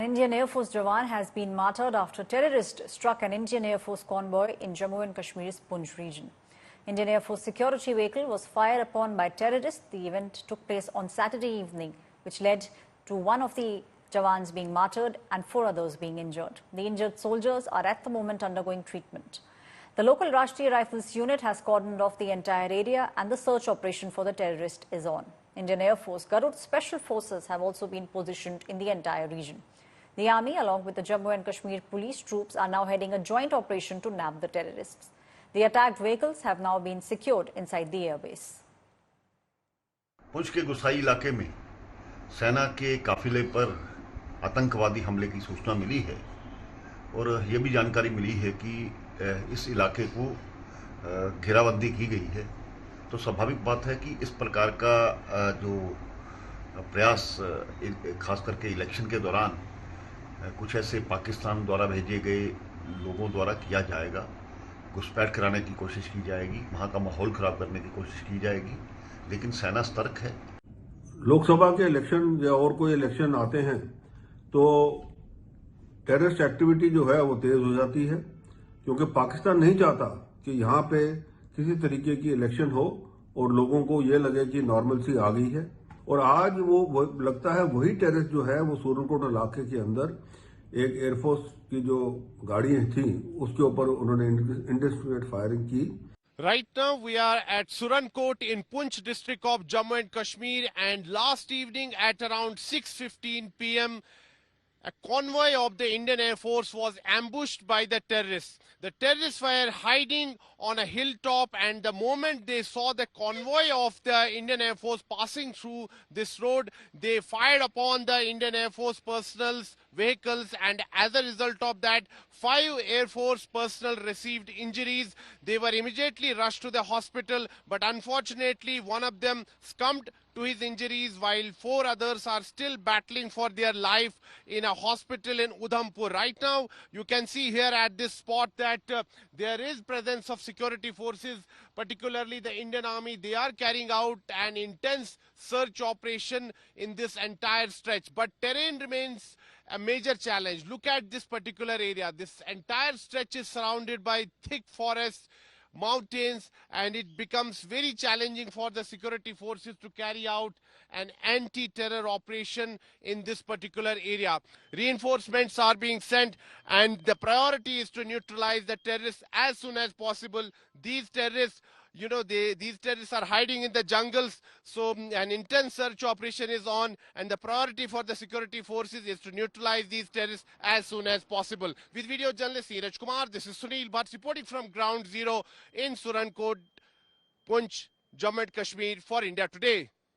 Indian Air Force Jawan has been martyred after terrorists struck an Indian Air Force convoy in Jammu and Kashmir's Poonch region. Indian Air Force security vehicle was fired upon by terrorists. The event took place on Saturday evening, which led to one of the Jawans being martyred and 4 others being injured. The injured soldiers are at the moment undergoing treatment. The local Rashtriya Rifles unit has cordoned off the entire area and the search operation for the terrorist is on. Indian Air Force Garud Special Forces have also been positioned in the entire region. The army, along with the Jammu and Kashmir police troops, are now heading a joint operation to nab the terrorists. The attacked vehicles have now been secured inside the airbase. Poonch के गुसाई इलाके में सेना के काफिले पर आतंकवादी हमले की सूचना मिली है और ये भी जानकारी मिली है कि इस इलाके को घेराबंदी की गई है। तो स्वाभाविक बात है कि इस प्रकार का जो प्रयास खास करके इलेक्शन के दौरान कुछ ऐसे पाकिस्तान द्वारा भेजे गए लोगों द्वारा किया जाएगा। घुसपैठ कराने की कोशिश की जाएगी, वहाँ का माहौल खराब करने की कोशिश की जाएगी, लेकिन सेना सतर्क है। लोकसभा के इलेक्शन या और कोई इलेक्शन आते हैं तो टेररिस्ट एक्टिविटी जो है वो तेज हो जाती है, क्योंकि पाकिस्तान नहीं चाहता कि यहाँ पे किसी तरीके की इलेक्शन हो और लोगों को ये लगे कि नॉर्मलसी आ गई है। और आज वो लगता है वही टेररिस्ट जो है वो सूरनकोट इलाके के अंदर एक एयरफोर्स की जो गाड़ियां थी उसके ऊपर उन्होंने इंडिस्क्रिमिनेट फायरिंग की। Right now we are at Surankot in Poonch district of Jammu and Kashmir, and last evening at around 6:15 p.m. a convoy of the Indian Air Force was ambushed by the terrorists. The terrorists were hiding on a hilltop, and the moment they saw the convoy of the Indian Air Force passing through this road, they fired upon the Indian Air Force personnel's vehicles, and as a result of that, 5 Air Force personnel received injuries. They were immediately rushed to the hospital, but unfortunately one of them succumbed to his injuries, while 4 others are still battling for their life in a hospital in Udhampur. Right now, you can see here at this spot that there is presence of security forces, particularly the Indian Army. They are carrying out an intense search operation in this entire stretch, but terrain remains a major challenge. Look at this particular area. This entire stretch is surrounded by thick forests, mountains, and it becomes very challenging for the security forces to carry out an anti-terror operation in this particular area. Reinforcements are being sent, and the priority is to neutralize the terrorists as soon as possible. These terrorists, these terrorists are hiding in the jungles, so an intense search operation is on, and the priority for the security forces is to neutralize these terrorists as soon as possible. With video journalist Neeraj Kumar, this is Sunil Bhatt reporting from Ground Zero in Surankot, Poonch, Jammu and Kashmir for India Today.